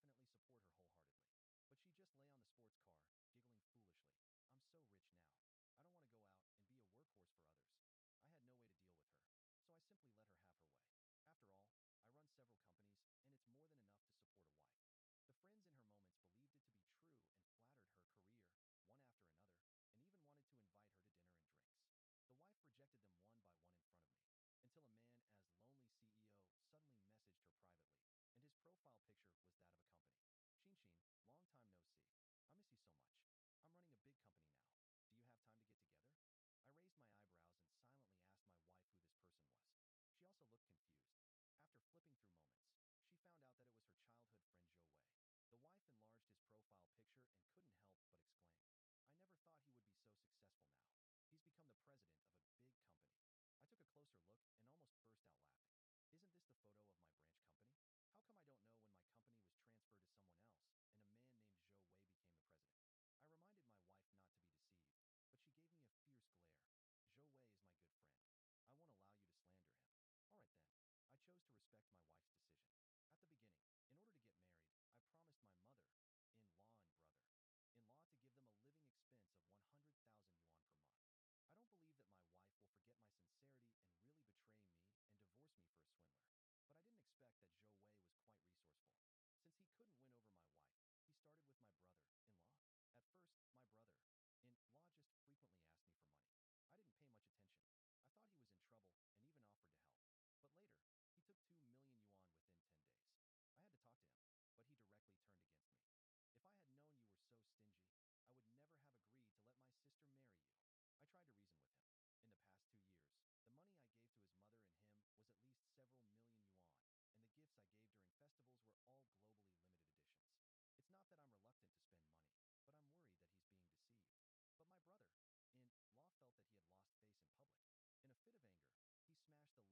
definitely support her wholeheartedly. But she just lay on the sports car, giggling foolishly. I'm so rich now. I don't want to go out and be a workhorse for others. I had no way to deal with her, so I simply let her have her way. After all, I run several companies, and it's more than enough to support a wife. The friends in her moments believed it to be true and flattered her career, one after another, and even wanted to invite her to dinner and drinks. The wife rejected them one by one in front of me, until a man as lonely CEO suddenly messaged her privately, and his profile picture was that of a company. Shin, long time no see. I miss you so much. I'm running a big company now. Do you have time to get together? I raised my eyebrows and silently asked my wife who this person was. She also looked confused. After flipping through moments, she found out that it was her childhood friend Joe Wei. The wife enlarged his profile picture and couldn't help but exclaim, I never thought he would be so successful now. He's become the president of a big company. I took a closer look and almost burst out laughing. Isn't this the photo of my branch company? How come I don't know when my company was transferred to someone else, and a man named Zhou Wei became the president? I reminded my wife not to be deceived, but she gave me a fierce glare. Zhou Wei is my good friend. I won't allow you to slander him. All right then. I chose to respect my wife's decision. At the beginning, in order to get married, I promised my mother-in-law and brother-in-law to give them a living expense of 100,000 yuan per month. I don't believe that my wife will forget my sincerity and really betray me and divorce me for a swindler. But I didn't expect that Zhou Wei was quite resourceful. Since he couldn't win over my wife, he started with my brother-in-law. At first, my brother-in-law just frequently asked me for money. I didn't pay much attention. I thought he was in trouble and even offered to help. But later, he took 2 million yuan within 10 days. I had to talk to him, but he directly turned against me. If I had known you were so stingy, I would never have agreed to let my sister marry you. I tried to reason with him. In the past 2 years, the money I gave to his mother and him was at least several million yuan, and the gifts I gave during festivals were all globally limited editions. It's not that I'm reluctant to spend money, but I'm worried that he's being deceived. But my brother-in-law felt that he had lost face in public. In a fit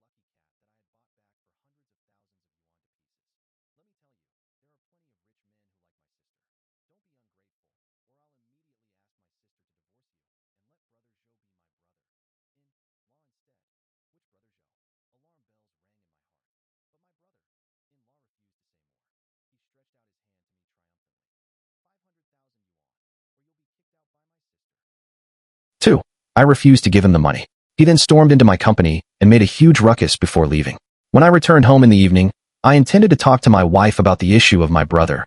of anger, he smashed the lucky cat that I had bought back for hundreds of thousands of yuan to pieces. Let me tell you, there are plenty of rich men who like my sister. Don't be ungrateful, or I'll immediately ask my sister to divorce you and let brother Zhou be my brother-in-law instead. Which brother Zhou? Alarm bells rang in my heart. But my brother-in-law refused to say more. He stretched out his hand to me triumphantly. 500,000 yuan, or you'll be kicked out by my sister. 2. I refused to give him the money. He then stormed into my company and made a huge ruckus before leaving. When I returned home in the evening, I intended to talk to my wife about the issue of my brother-in-law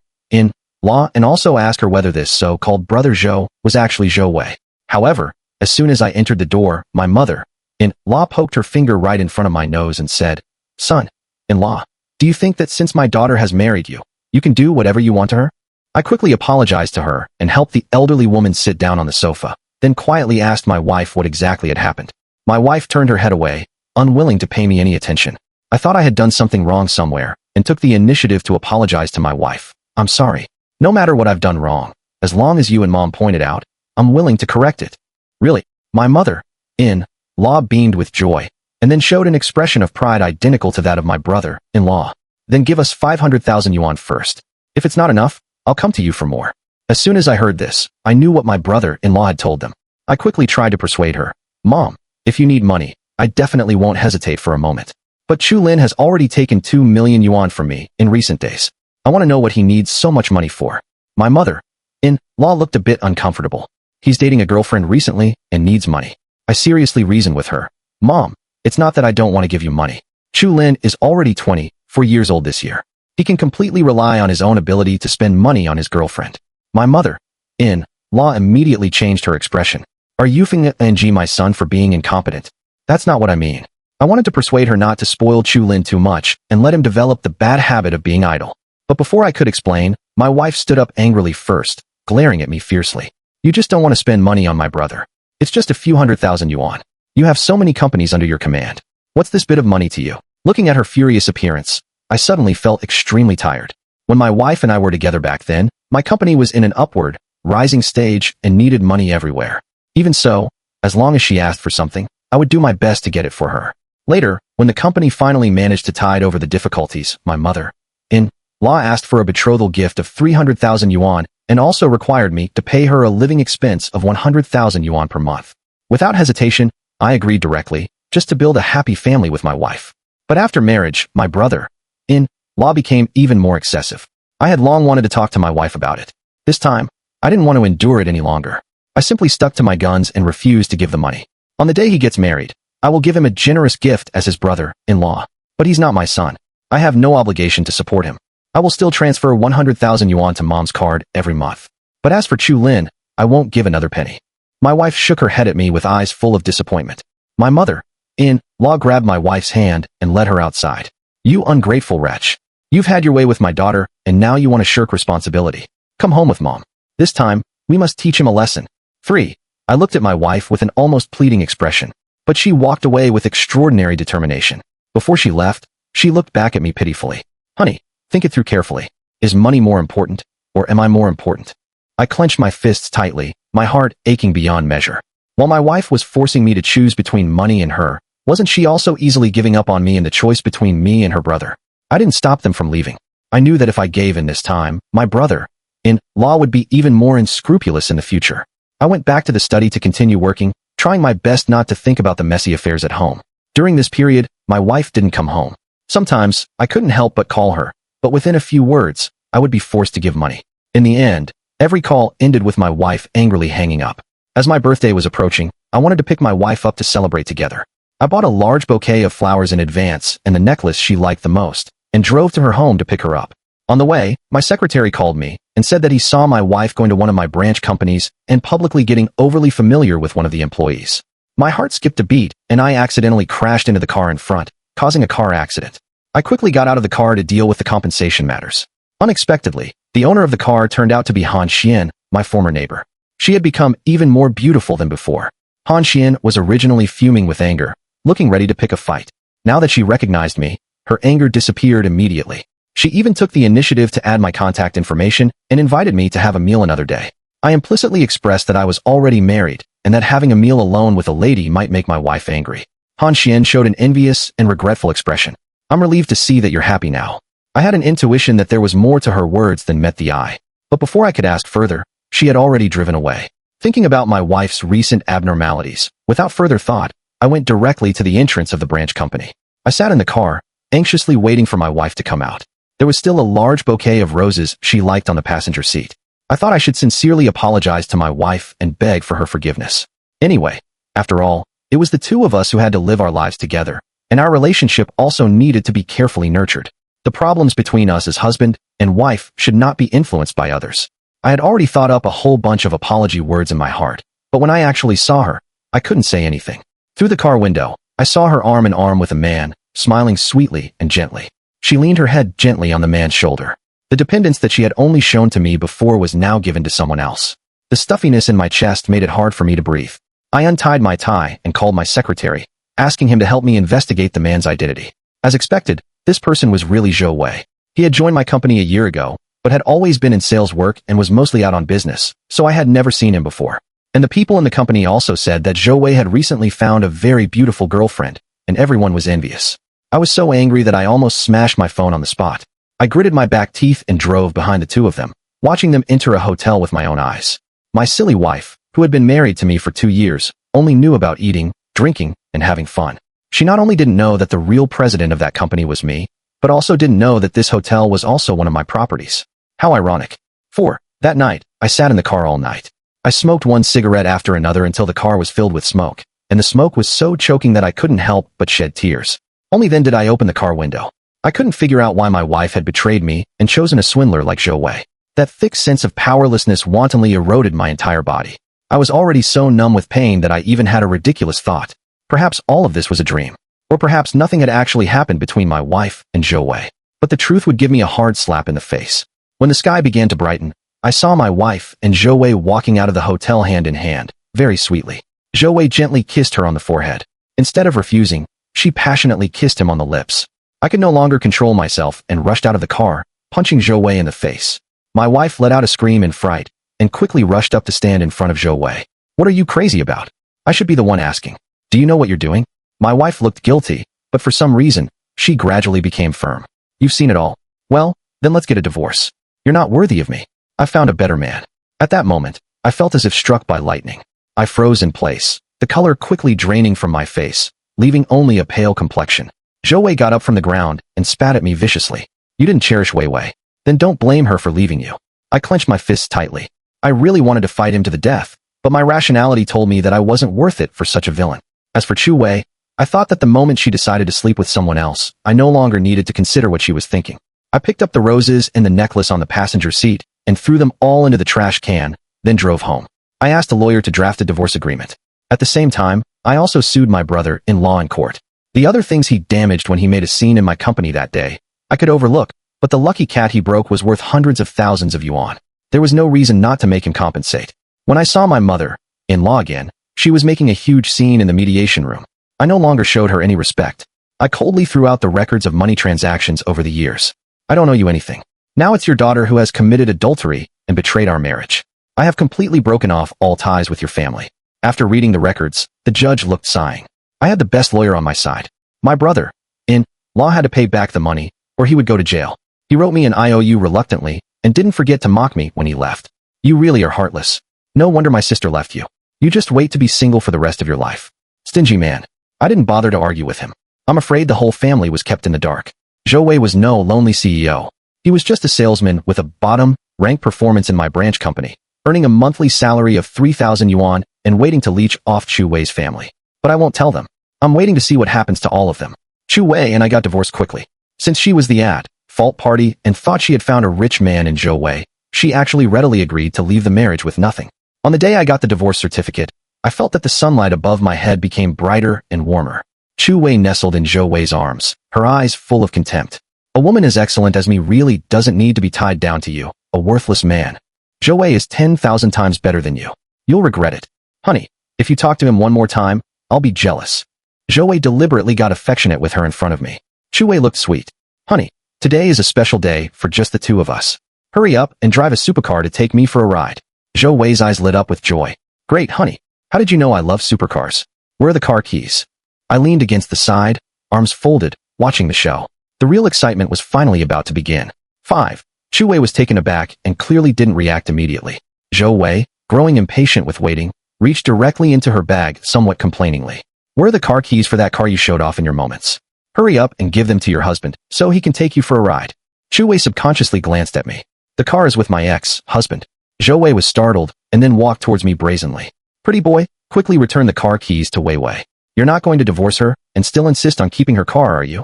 and also ask her whether this so-called brother Zhou was actually Zhou Wei. However, as soon as I entered the door, my mother-in-law poked her finger right in front of my nose and said, Son-in-law, do you think that since my daughter has married you, you can do whatever you want to her? I quickly apologized to her and helped the elderly woman sit down on the sofa, then quietly asked my wife what exactly had happened. My wife turned her head away, unwilling to pay me any attention. I thought I had done something wrong somewhere, and took the initiative to apologize to my wife. I'm sorry. No matter what I've done wrong, as long as you and Mom pointed out, I'm willing to correct it. Really, my mother-in-law beamed with joy, and then showed an expression of pride identical to that of my brother-in-law. Then give us 500,000 yuan first. If it's not enough, I'll come to you for more. As soon as I heard this, I knew what my brother-in-law had told them. I quickly tried to persuade her. Mom, if you need money, I definitely won't hesitate for a moment. But Chu Lin has already taken 2 million yuan from me in recent days. I want to know what he needs so much money for. My mother-in-law looked a bit uncomfortable. He's dating a girlfriend recently and needs money. I seriously reasoned with her. Mom, it's not that I don't want to give you money. Chu Lin is already 24 years old this year. He can completely rely on his own ability to spend money on his girlfriend. My mother-in-law immediately changed her expression. Are you fing my son for being incompetent? That's not what I mean. I wanted to persuade her not to spoil Chu Lin too much and let him develop the bad habit of being idle. But before I could explain, my wife stood up angrily first, glaring at me fiercely. You just don't want to spend money on my brother. It's just a few 100,000 yuan. You have so many companies under your command. What's this bit of money to you? Looking at her furious appearance, I suddenly felt extremely tired. When my wife and I were together back then, my company was in an upward, rising stage and needed money everywhere. Even so, as long as she asked for something, I would do my best to get it for her. Later, when the company finally managed to tide over the difficulties, my mother-in-law asked for a betrothal gift of 300,000 yuan and also required me to pay her a living expense of 100,000 yuan per month. Without hesitation, I agreed directly, just to build a happy family with my wife. But after marriage, my brother-in-law became even more excessive. I had long wanted to talk to my wife about it. This time, I didn't want to endure it any longer. I simply stuck to my guns and refused to give the money. On the day he gets married, I will give him a generous gift as his brother-in-law. But he's not my son. I have no obligation to support him. I will still transfer 100,000 yuan to mom's card every month. But as for Chu Lin, I won't give another penny. My wife shook her head at me with eyes full of disappointment. My mother-in-law grabbed my wife's hand and led her outside. You ungrateful wretch. You've had your way with my daughter, and now you want to shirk responsibility. Come home with mom. This time, we must teach him a lesson. 3. I looked at my wife with an almost pleading expression, but she walked away with extraordinary determination. Before she left, she looked back at me pitifully. Honey, think it through carefully. Is money more important, or am I more important? I clenched my fists tightly, my heart aching beyond measure. While my wife was forcing me to choose between money and her, wasn't she also easily giving up on me in the choice between me and her brother? I didn't stop them from leaving. I knew that if I gave in this time, my brother-in-law would be even more unscrupulous in the future. I went back to the study to continue working, trying my best not to think about the messy affairs at home. During this period, my wife didn't come home. Sometimes, I couldn't help but call her, but within a few words, I would be forced to give money. In the end, every call ended with my wife angrily hanging up. As my birthday was approaching, I wanted to pick my wife up to celebrate together. I bought a large bouquet of flowers in advance and the necklace she liked the most, and drove to her home to pick her up. On the way, my secretary called me and said that he saw my wife going to one of my branch companies and publicly getting overly familiar with one of the employees. My heart skipped a beat, and I accidentally crashed into the car in front, causing a car accident. I quickly got out of the car to deal with the compensation matters. Unexpectedly, the owner of the car turned out to be Han Xian, my former neighbor. She had become even more beautiful than before. Han Xian was originally fuming with anger, looking ready to pick a fight. Now that she recognized me, her anger disappeared immediately. She even took the initiative to add my contact information and invited me to have a meal another day. I implicitly expressed that I was already married and that having a meal alone with a lady might make my wife angry. Han Xian showed an envious and regretful expression. I'm relieved to see that you're happy now. I had an intuition that there was more to her words than met the eye. But before I could ask further, she had already driven away. Thinking about my wife's recent abnormalities, without further thought, I went directly to the entrance of the branch company. I sat in the car, anxiously waiting for my wife to come out. There was still a large bouquet of roses she liked on the passenger seat. I thought I should sincerely apologize to my wife and beg for her forgiveness. Anyway, after all, it was the two of us who had to live our lives together, and our relationship also needed to be carefully nurtured. The problems between us as husband and wife should not be influenced by others. I had already thought up a whole bunch of apology words in my heart, but when I actually saw her, I couldn't say anything. Through the car window, I saw her arm in arm with a man, smiling sweetly and gently. She leaned her head gently on the man's shoulder. The dependence that she had only shown to me before was now given to someone else. The stuffiness in my chest made it hard for me to breathe. I untied my tie and called my secretary, asking him to help me investigate the man's identity. As expected, this person was really Zhou Wei. He had joined my company a year ago, but had always been in sales work and was mostly out on business, so I had never seen him before. And the people in the company also said that Zhou Wei had recently found a very beautiful girlfriend, and everyone was envious. I was so angry that I almost smashed my phone on the spot. I gritted my back teeth and drove behind the two of them, watching them enter a hotel with my own eyes. My silly wife, who had been married to me for 2 years, only knew about eating, drinking, and having fun. She not only didn't know that the real president of that company was me, but also didn't know that this hotel was also one of my properties. How ironic. 4. That night, I sat in the car all night. I smoked one cigarette after another until the car was filled with smoke, and the smoke was so choking that I couldn't help but shed tears. Only then did I open the car window. I couldn't figure out why my wife had betrayed me and chosen a swindler like Zhou Wei. That thick sense of powerlessness wantonly eroded my entire body. I was already so numb with pain that I even had a ridiculous thought. Perhaps all of this was a dream. Or perhaps nothing had actually happened between my wife and Zhou Wei. But the truth would give me a hard slap in the face. When the sky began to brighten, I saw my wife and Zhou Wei walking out of the hotel hand in hand, very sweetly. Zhou Wei gently kissed her on the forehead. Instead of refusing, she passionately kissed him on the lips. I could no longer control myself and rushed out of the car, punching Zhou Wei in the face. My wife let out a scream in fright and quickly rushed up to stand in front of Zhou Wei. What are you crazy about? I should be the one asking. Do you know what you're doing? My wife looked guilty, but for some reason, she gradually became firm. You've seen it all. Well, then let's get a divorce. You're not worthy of me. I found a better man. At that moment, I felt as if struck by lightning. I froze in place, the color quickly draining from my face, leaving only a pale complexion. Zhou Wei got up from the ground and spat at me viciously. You didn't cherish Wei Wei. then don't blame her for leaving you. I clenched my fists tightly. I really wanted to fight him to the death, but my rationality told me that I wasn't worth it for such a villain. As for Chu Wei, I thought that the moment she decided to sleep with someone else, I no longer needed to consider what she was thinking. I picked up the roses and the necklace on the passenger seat and threw them all into the trash can, then drove home. I asked a lawyer to draft a divorce agreement. At the same time, I also sued my brother-in-law in court. The other things he damaged when he made a scene in my company that day, I could overlook, but the lucky cat he broke was worth hundreds of thousands of yuan. There was no reason not to make him compensate. When I saw my mother-in-law again, she was making a huge scene in the mediation room. I no longer showed her any respect. I coldly threw out the records of money transactions over the years. I don't owe you anything. Now it's your daughter who has committed adultery and betrayed our marriage. I have completely broken off all ties with your family. After reading the records, the judge looked sighing. I had the best lawyer on my side. My brother-in-law had to pay back the money, or he would go to jail. He wrote me an IOU reluctantly, and didn't forget to mock me when he left. You really are heartless. No wonder my sister left you. You just wait to be single for the rest of your life. Stingy man. I didn't bother to argue with him. I'm afraid the whole family was kept in the dark. Zhou Wei was no lonely CEO. He was just a salesman with a bottom-rank performance in my branch company, earning a monthly salary of 3,000 yuan and waiting to leech off Chu Wei's family. But I won't tell them. I'm waiting to see what happens to all of them. Chu Wei and I got divorced quickly. Since she was the fault party and thought she had found a rich man in Zhou Wei, she actually readily agreed to leave the marriage with nothing. On the day I got the divorce certificate, I felt that the sunlight above my head became brighter and warmer. Chu Wei nestled in Zhou Wei's arms, her eyes full of contempt. A woman as excellent as me really doesn't need to be tied down to you, a worthless man. Zhou Wei is 10,000 times better than you. You'll regret it. Honey, if you talk to him one more time, I'll be jealous. Zhou Wei deliberately got affectionate with her in front of me. Chu Wei looked sweet. Honey, today is a special day for just the two of us. Hurry up and drive a supercar to take me for a ride. Zhou Wei's eyes lit up with joy. Great, honey. How did you know I love supercars? Where are the car keys? I leaned against the side, arms folded, watching the show. The real excitement was finally about to begin. 5. Chu Wei was taken aback and clearly didn't react immediately. Zhou Wei, growing impatient with waiting, reached directly into her bag somewhat complainingly. Where are the car keys for that car you showed off in your moments? Hurry up and give them to your husband so he can take you for a ride. Chu Wei subconsciously glanced at me. The car is with my ex-husband. Zhou Wei was startled and then walked towards me brazenly. Pretty boy, quickly return the car keys to Wei Wei. You're not going to divorce her and still insist on keeping her car, are you?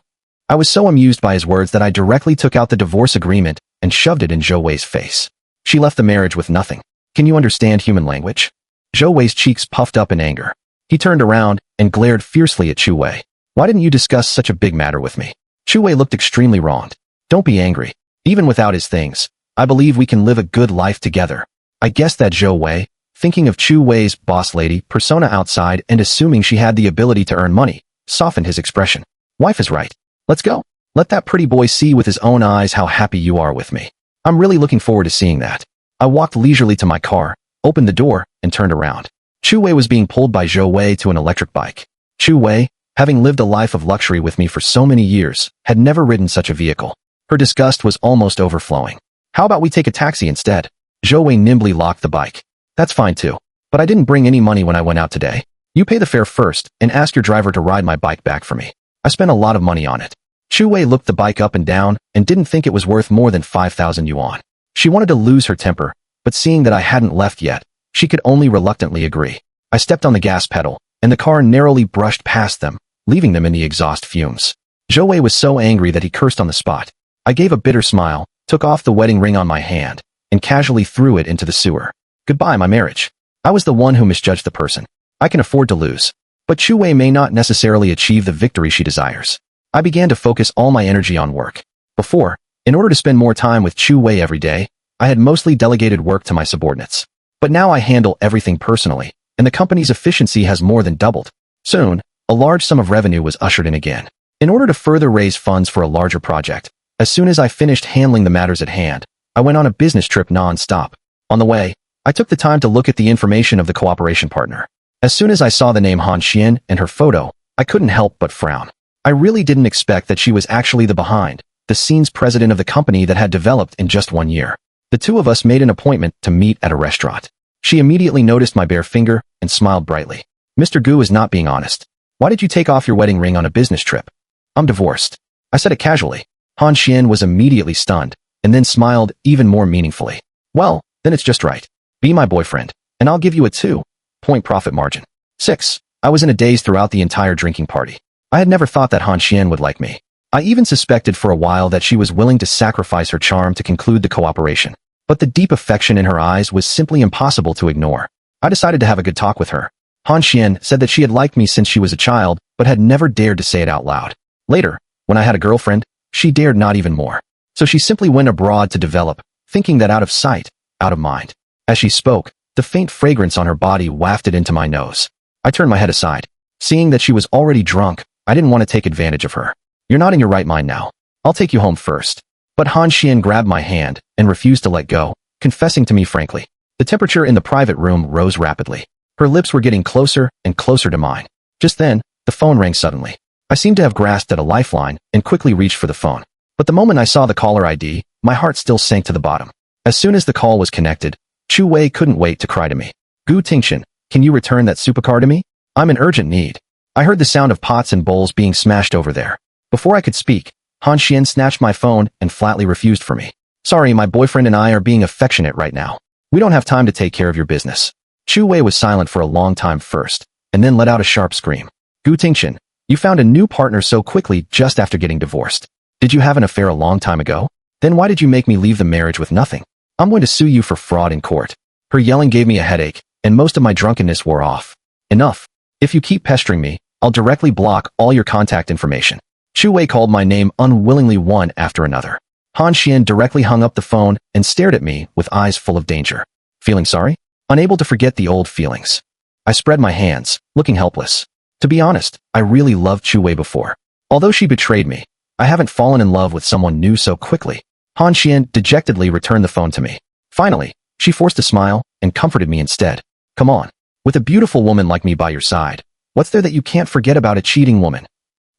I was so amused by his words that I directly took out the divorce agreement and shoved it in Zhou Wei's face. She left the marriage with nothing. Can you understand human language? Zhou Wei's cheeks puffed up in anger. He turned around and glared fiercely at Chu Wei. Why didn't you discuss such a big matter with me? Chu Wei looked extremely wronged. Don't be angry. Even without his things, I believe we can live a good life together. I guess that Zhou Wei, thinking of Chu Wei's boss lady persona outside and assuming she had the ability to earn money, softened his expression. Wife is right. Let's go. Let that pretty boy see with his own eyes how happy you are with me. I'm really looking forward to seeing that. I walked leisurely to my car, opened the door, and turned around. Chu Wei was being pulled by Zhou Wei to an electric bike. Chu Wei, having lived a life of luxury with me for so many years, had never ridden such a vehicle. Her disgust was almost overflowing. How about we take a taxi instead? Zhou Wei nimbly locked the bike. That's fine too. But I didn't bring any money when I went out today. You pay the fare first and ask your driver to ride my bike back for me. I spent a lot of money on it. Chu Wei looked the bike up and down and didn't think it was worth more than 5,000 yuan. She wanted to lose her temper, but seeing that I hadn't left yet, she could only reluctantly agree. I stepped on the gas pedal, and the car narrowly brushed past them, leaving them in the exhaust fumes. Zhou Wei was so angry that he cursed on the spot. I gave a bitter smile, took off the wedding ring on my hand, and casually threw it into the sewer. Goodbye, my marriage. I was the one who misjudged the person. I can afford to lose. But Chu Wei may not necessarily achieve the victory she desires. I began to focus all my energy on work. Before, in order to spend more time with Chu Wei every day, I had mostly delegated work to my subordinates. But now I handle everything personally, and the company's efficiency has more than doubled. Soon, a large sum of revenue was ushered in again. In order to further raise funds for a larger project, as soon as I finished handling the matters at hand, I went on a business trip non-stop. On the way, I took the time to look at the information of the cooperation partner. As soon as I saw the name Han Xian and her photo, I couldn't help but frown. I really didn't expect that she was actually the behind-the-scenes president of the company that had developed in just 1 year. The two of us made an appointment to meet at a restaurant. She immediately noticed my bare finger and smiled brightly. Mr. Gu is not being honest. Why did you take off your wedding ring on a business trip? I'm divorced. I said it casually. Han Xian was immediately stunned, and then smiled even more meaningfully. Well, then it's just right. Be my boyfriend, and I'll give you a 2-point profit margin. 6. I was in a daze throughout the entire drinking party. I had never thought that Han Xian would like me. I even suspected for a while that she was willing to sacrifice her charm to conclude the cooperation. But the deep affection in her eyes was simply impossible to ignore. I decided to have a good talk with her. Han Xian said that she had liked me since she was a child, but had never dared to say it out loud. Later, when I had a girlfriend, she dared not even more. So she simply went abroad to develop, thinking that out of sight, out of mind. As she spoke, the faint fragrance on her body wafted into my nose. I turned my head aside. Seeing that she was already drunk, I didn't want to take advantage of her. You're not in your right mind now. I'll take you home first. But Han Xian grabbed my hand and refused to let go, confessing to me frankly. The temperature in the private room rose rapidly. Her lips were getting closer and closer to mine. Just then, the phone rang suddenly. I seemed to have grasped at a lifeline and quickly reached for the phone. But the moment I saw the caller ID, my heart still sank to the bottom. As soon as the call was connected, Chu Wei couldn't wait to cry to me. Gu Tingchen, can you return that supercar to me? I'm in urgent need. I heard the sound of pots and bowls being smashed over there. Before I could speak, Han Xian snatched my phone and flatly refused for me. Sorry, my boyfriend and I are being affectionate right now. We don't have time to take care of your business. Chu Wei was silent for a long time first, and then let out a sharp scream. Gu Tingchen, you found a new partner so quickly just after getting divorced. Did you have an affair a long time ago? Then why did you make me leave the marriage with nothing? I'm going to sue you for fraud in court. Her yelling gave me a headache, and most of my drunkenness wore off. Enough. If you keep pestering me, I'll directly block all your contact information. Chu Wei called my name unwillingly one after another. Han Xian directly hung up the phone and stared at me with eyes full of danger. Feeling sorry? Unable to forget the old feelings. I spread my hands, looking helpless. To be honest, I really loved Chu Wei before. Although she betrayed me, I haven't fallen in love with someone new so quickly. Han Xian dejectedly returned the phone to me. Finally, she forced a smile and comforted me instead. Come on. With a beautiful woman like me by your side, what's there that you can't forget about a cheating woman?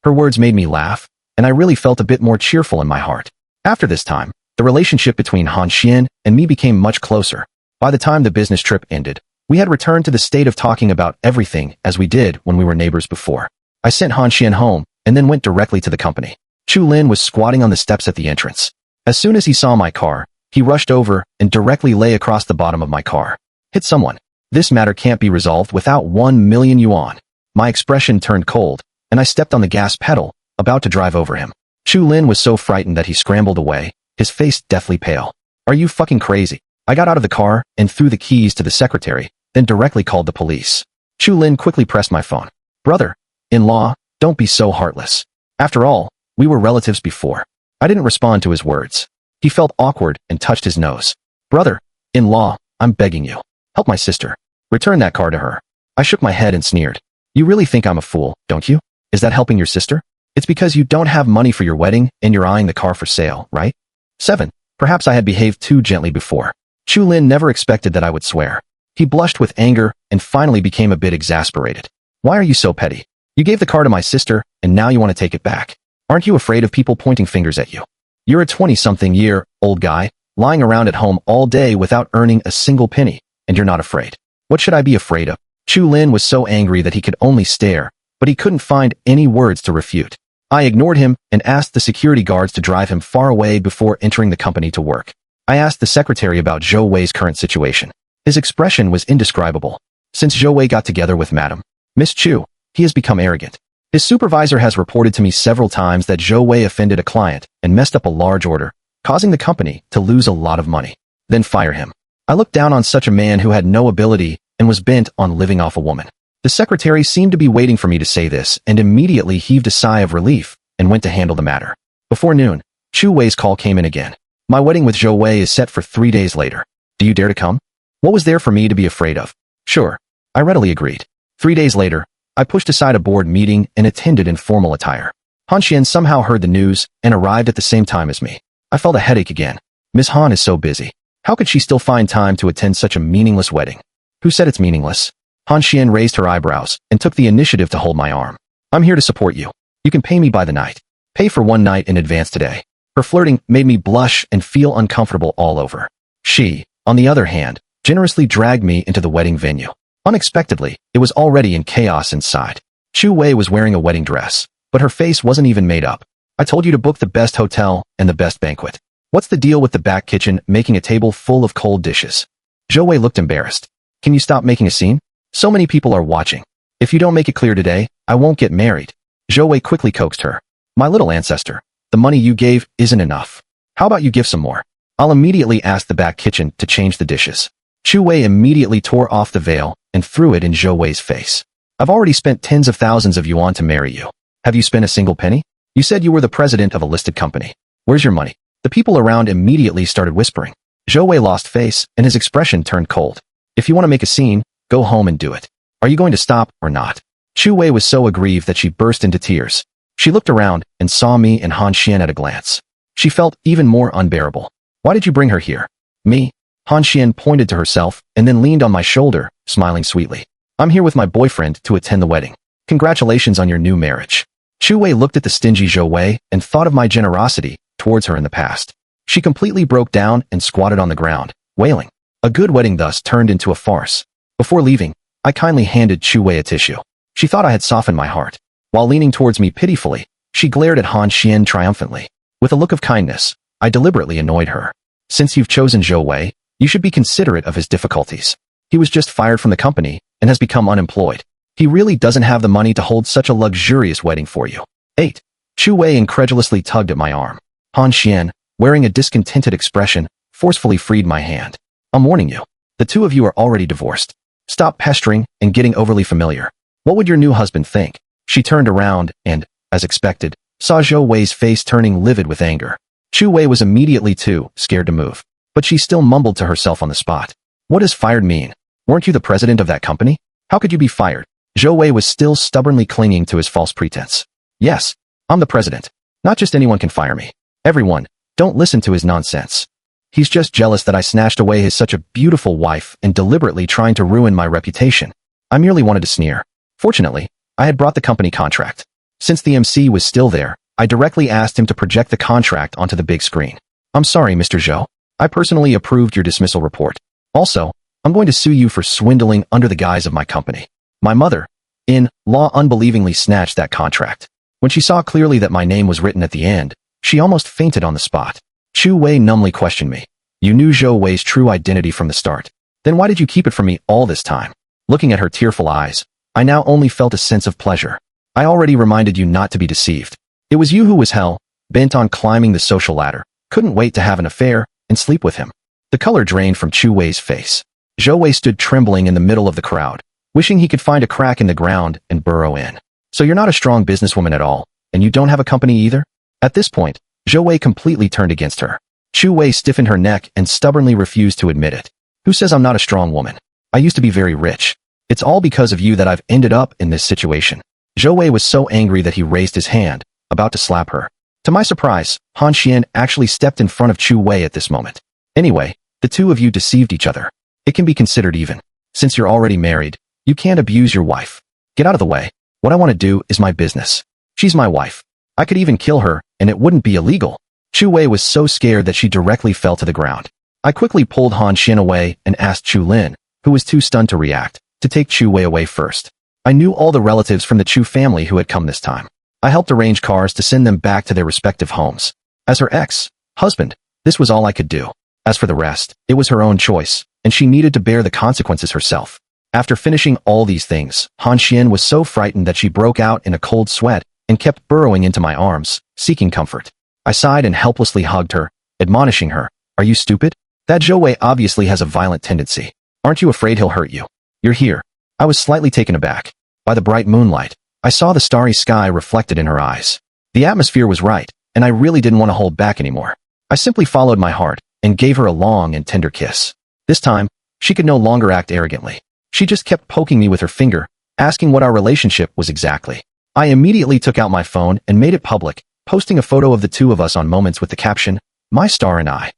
Her words made me laugh, and I really felt a bit more cheerful in my heart. After this time, the relationship between Han Xian and me became much closer. By the time the business trip ended, we had returned to the state of talking about everything as we did when we were neighbors before. I sent Han Xian home and then went directly to the company. Chu Lin was squatting on the steps at the entrance. As soon as he saw my car, he rushed over and directly lay across the bottom of my car. Hit someone. This matter can't be resolved without 1 million yuan. My expression turned cold, and I stepped on the gas pedal, about to drive over him. Chu Lin was so frightened that he scrambled away, his face deathly pale. Are you fucking crazy? I got out of the car and threw the keys to the secretary, then directly called the police. Chu Lin quickly pressed my phone. Brother-in-law, don't be so heartless. After all, we were relatives before. I didn't respond to his words. He felt awkward and touched his nose. Brother-in-law, I'm begging you. Help my sister. Return that car to her. I shook my head and sneered. You really think I'm a fool, don't you? Is that helping your sister? It's because you don't have money for your wedding and you're eyeing the car for sale, right? 7. Perhaps I had behaved too gently before. Chu Lin never expected that I would swear. He blushed with anger and finally became a bit exasperated. Why are you so petty? You gave the car to my sister and now you want to take it back. Aren't you afraid of people pointing fingers at you? You're a 20-something-year-old guy, lying around at home all day without earning a single penny, and you're not afraid. What should I be afraid of? Chu Lin was so angry that he could only stare, but he couldn't find any words to refute. I ignored him and asked the security guards to drive him far away before entering the company to work. I asked the secretary about Zhou Wei's current situation. His expression was indescribable. Since Zhou Wei got together with Madam Miss Chu, he has become arrogant. His supervisor has reported to me several times that Zhou Wei offended a client and messed up a large order, causing the company to lose a lot of money. Then fire him. I looked down on such a man who had no ability and was bent on living off a woman. The secretary seemed to be waiting for me to say this and immediately heaved a sigh of relief and went to handle the matter. Before noon, Chu Wei's call came in again. My wedding with Zhou Wei is set for 3 days later. Do you dare to come? What was there for me to be afraid of? Sure. I readily agreed. 3 days later, I pushed aside a board meeting and attended in formal attire. Han Xian somehow heard the news and arrived at the same time as me. I felt a headache again. Miss Han is so busy. How could she still find time to attend such a meaningless wedding? Who said it's meaningless? Han Xian raised her eyebrows and took the initiative to hold my arm. I'm here to support you. You can pay me by the night. Pay for 1 night in advance today. Her flirting made me blush and feel uncomfortable all over. She, on the other hand, generously dragged me into the wedding venue. Unexpectedly, it was already in chaos inside. Chu Wei was wearing a wedding dress, but her face wasn't even made up. I told you to book the best hotel and the best banquet. What's the deal with the back kitchen making a table full of cold dishes? Zhou Wei looked embarrassed. Can you stop making a scene? So many people are watching. If you don't make it clear today, I won't get married. Zhou Wei quickly coaxed her. My little ancestor, the money you gave isn't enough. How about you give some more? I'll immediately ask the back kitchen to change the dishes. Chu Wei immediately tore off the veil and threw it in Zhou Wei's face. I've already spent tens of thousands of yuan to marry you. Have you spent a single penny? You said you were the president of a listed company. Where's your money? The people around immediately started whispering. Zhou Wei lost face and his expression turned cold. If you want to make a scene, go home and do it. Are you going to stop or not? Chu Wei was so aggrieved that she burst into tears. She looked around and saw me and Han Xian at a glance. She felt even more unbearable. Why did you bring her here? Me? Han Xian pointed to herself and then leaned on my shoulder, smiling sweetly. I'm here with my boyfriend to attend the wedding. Congratulations on your new marriage. Chu Wei looked at the stingy Zhou Wei and thought of my generosity towards her in the past. She completely broke down and squatted on the ground, wailing. A good wedding thus turned into a farce. Before leaving, I kindly handed Chu Wei a tissue. She thought I had softened my heart. While leaning towards me pitifully, she glared at Han Xian triumphantly. With a look of kindness, I deliberately annoyed her. Since you've chosen Zhou Wei, you should be considerate of his difficulties. He was just fired from the company and has become unemployed. He really doesn't have the money to hold such a luxurious wedding for you. 8. Chu Wei incredulously tugged at my arm. Han Xian, wearing a discontented expression, forcefully freed my hand. I'm warning you. The two of you are already divorced. Stop pestering and getting overly familiar. What would your new husband think? She turned around and, as expected, saw Zhou Wei's face turning livid with anger. Chu Wei was immediately too scared to move, but she still mumbled to herself on the spot. What does fired mean? Weren't you the president of that company? How could you be fired? Zhou Wei was still stubbornly clinging to his false pretense. Yes, I'm the president. Not just anyone can fire me. Everyone, don't listen to his nonsense. He's just jealous that I snatched away his such a beautiful wife and deliberately trying to ruin my reputation. I merely wanted to sneer. Fortunately, I had brought the company contract. Since the MC was still there, I directly asked him to project the contract onto the big screen. I'm sorry, Mr. Zhou. I personally approved your dismissal report. Also, I'm going to sue you for swindling under the guise of my company. My mother-in-law unbelievingly snatched that contract. When she saw clearly that my name was written at the end, she almost fainted on the spot. Chu Wei numbly questioned me. You knew Zhou Wei's true identity from the start. Then why did you keep it from me all this time? Looking at her tearful eyes, I now only felt a sense of pleasure. I already reminded you not to be deceived. It was you who was hell-bent on climbing the social ladder, couldn't wait to have an affair and sleep with him. The color drained from Chu Wei's face. Zhou Wei stood trembling in the middle of the crowd, wishing he could find a crack in the ground and burrow in. So you're not a strong businesswoman at all, and you don't have a company either? At this point, Zhou Wei completely turned against her. Chu Wei stiffened her neck and stubbornly refused to admit it. Who says I'm not a strong woman? I used to be very rich. It's all because of you that I've ended up in this situation. Zhou Wei was so angry that he raised his hand, about to slap her. To my surprise, Han Xian actually stepped in front of Chu Wei at this moment. Anyway, the two of you deceived each other. It can be considered even. Since you're already married, you can't abuse your wife. Get out of the way. What I want to do is my business. She's my wife. I could even kill her, and it wouldn't be illegal. Chu Wei was so scared that she directly fell to the ground. I quickly pulled Han Xian away and asked Chu Lin, who was too stunned to react, to take Chu Wei away first. I knew all the relatives from the Chu family who had come this time. I helped arrange cars to send them back to their respective homes. As her ex-husband, this was all I could do. As for the rest, it was her own choice, and she needed to bear the consequences herself. After finishing all these things, Han Xian was so frightened that she broke out in a cold sweat and kept burrowing into my arms, seeking comfort. I sighed and helplessly hugged her, admonishing her, Are you stupid? That Zhou Wei obviously has a violent tendency. Aren't you afraid he'll hurt you? You're here. I was slightly taken aback. By the bright moonlight, I saw the starry sky reflected in her eyes. The atmosphere was right, and I really didn't want to hold back anymore. I simply followed my heart and gave her a long and tender kiss. This time, she could no longer act arrogantly. She just kept poking me with her finger, asking what our relationship was exactly. I immediately took out my phone and made it public, posting a photo of the two of us on Moments with the caption, My Star and I.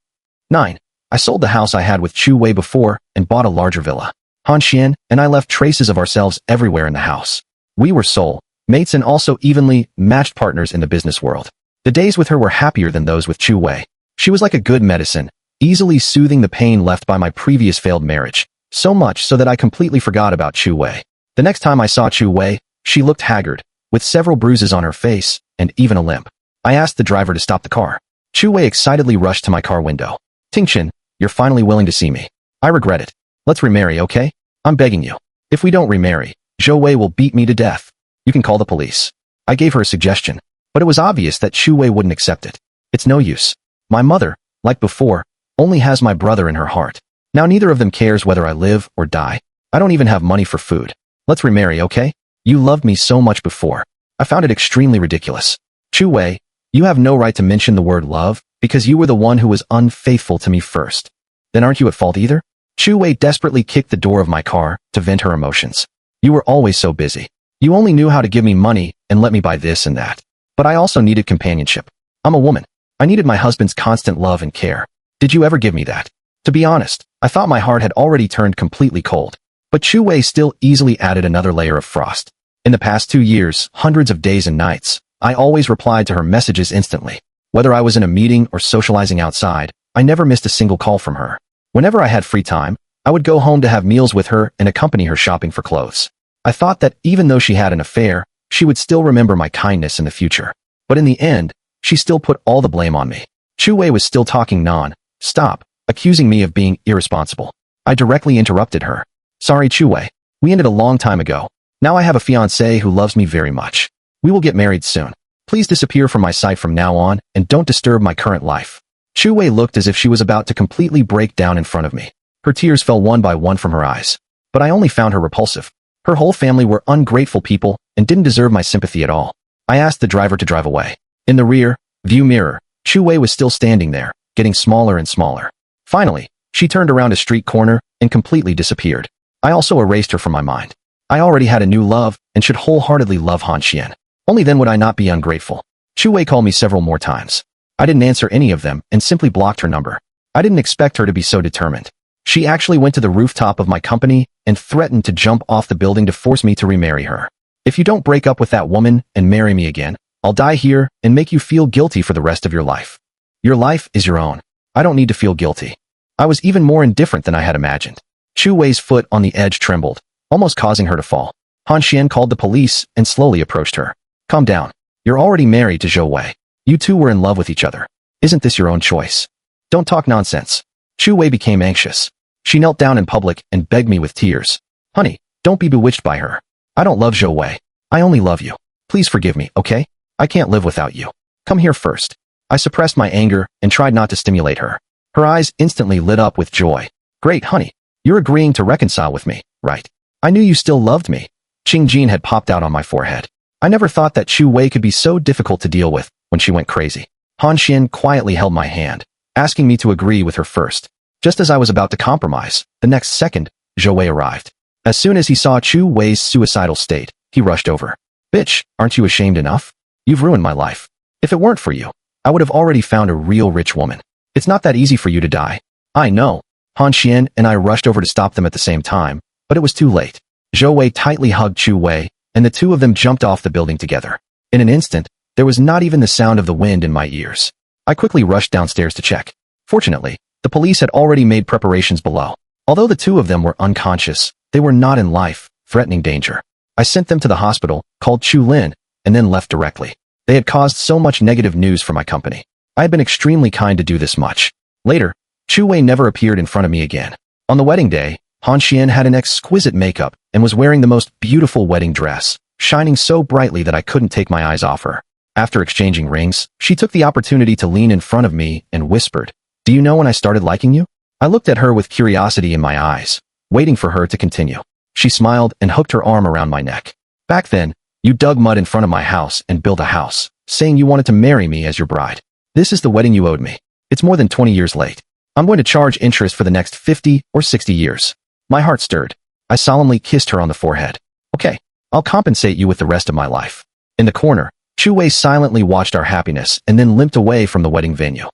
9. I sold the house I had with Chu Wei before and bought a larger villa. Han Xian and I left traces of ourselves everywhere in the house. We were soul mates and also evenly matched partners in the business world. The days with her were happier than those with Chu Wei. She was like a good medicine, easily soothing the pain left by my previous failed marriage, so much so that I completely forgot about Chu Wei. The next time I saw Chu Wei, she looked haggard, with several bruises on her face and even a limp. I asked the driver to stop the car. Chu Wei excitedly rushed to my car window. Tingchen, you're finally willing to see me. I regret it. Let's remarry, okay? I'm begging you. If we don't remarry, Zhou Wei will beat me to death. You can call the police. I gave her a suggestion, but it was obvious that Chu Wei wouldn't accept it. It's no use. My mother, like before, only has my brother in her heart. Now neither of them cares whether I live or die. I don't even have money for food. Let's remarry, okay? You loved me so much before. I found it extremely ridiculous. Chu Wei, you have no right to mention the word love because you were the one who was unfaithful to me first. Then aren't you at fault either? Chu Wei desperately kicked the door of my car to vent her emotions. You were always so busy. You only knew how to give me money and let me buy this and that. But I also needed companionship. I'm a woman. I needed my husband's constant love and care. Did you ever give me that? To be honest, I thought my heart had already turned completely cold. But Chu Wei still easily added another layer of frost. In the past 2 years, hundreds of days and nights, I always replied to her messages instantly. Whether I was in a meeting or socializing outside, I never missed a single call from her. Whenever I had free time, I would go home to have meals with her and accompany her shopping for clothes. I thought that even though she had an affair, she would still remember my kindness in the future. But in the end, she still put all the blame on me. Chu Wei was still talking non-stop, accusing me of being irresponsible. I directly interrupted her. Sorry, Chu Wei. We ended a long time ago. Now I have a fiancé who loves me very much. We will get married soon. Please disappear from my sight from now on and don't disturb my current life. Chu Wei looked as if she was about to completely break down in front of me. Her tears fell one by one from her eyes. But I only found her repulsive. Her whole family were ungrateful people and didn't deserve my sympathy at all. I asked the driver to drive away. In the rear view mirror, Chu Wei was still standing there, getting smaller and smaller. Finally, she turned around a street corner and completely disappeared. I also erased her from my mind. I already had a new love and should wholeheartedly love Han Xian. Only then would I not be ungrateful. Chu Wei called me several more times. I didn't answer any of them and simply blocked her number. I didn't expect her to be so determined. She actually went to the rooftop of my company and threatened to jump off the building to force me to remarry her. If you don't break up with that woman and marry me again, I'll die here and make you feel guilty for the rest of your life. Your life is your own. I don't need to feel guilty. I was even more indifferent than I had imagined. Chu Wei's foot on the edge trembled, almost causing her to fall. Han Xian called the police and slowly approached her. Calm down. You're already married to Zhou Wei. You two were in love with each other. Isn't this your own choice? Don't talk nonsense. Chu Wei became anxious. She knelt down in public and begged me with tears. Honey, don't be bewitched by her. I don't love Zhou Wei. I only love you. Please forgive me, okay? I can't live without you. Come here first. I suppressed my anger and tried not to stimulate her. Her eyes instantly lit up with joy. Great, honey. You're agreeing to reconcile with me, right? I knew you still loved me. Qing Jin had popped out on my forehead. I never thought that Chu Wei could be so difficult to deal with when she went crazy. Han Xian quietly held my hand, asking me to agree with her first. Just as I was about to compromise, the next second, Zhou Wei arrived. As soon as he saw Chu Wei's suicidal state, he rushed over. Bitch, aren't you ashamed enough? You've ruined my life. If it weren't for you, I would have already found a real rich woman. It's not that easy for you to die. I know. Han Xian and I rushed over to stop them at the same time, but it was too late. Zhou Wei tightly hugged Chu Wei, and the two of them jumped off the building together. In an instant, there was not even the sound of the wind in my ears. I quickly rushed downstairs to check. Fortunately, the police had already made preparations below. Although the two of them were unconscious, they were not in life-threatening danger. I sent them to the hospital, called Chu Lin, and then left directly. They had caused so much negative news for my company. I had been extremely kind to do this much. Later, Chu Wei never appeared in front of me again. On the wedding day, Han Xian had an exquisite makeup and was wearing the most beautiful wedding dress, shining so brightly that I couldn't take my eyes off her. After exchanging rings, she took the opportunity to lean in front of me and whispered, "Do you know when I started liking you?" I looked at her with curiosity in my eyes, waiting for her to continue. She smiled and hooked her arm around my neck. "Back then, you dug mud in front of my house and built a house, saying you wanted to marry me as your bride. This is the wedding you owed me. It's more than 20 years late. I'm going to charge interest for the next 50 or 60 years. My heart stirred. I solemnly kissed her on the forehead. Okay, I'll compensate you with the rest of my life. In the corner, Chu Wei silently watched our happiness and then limped away from the wedding venue.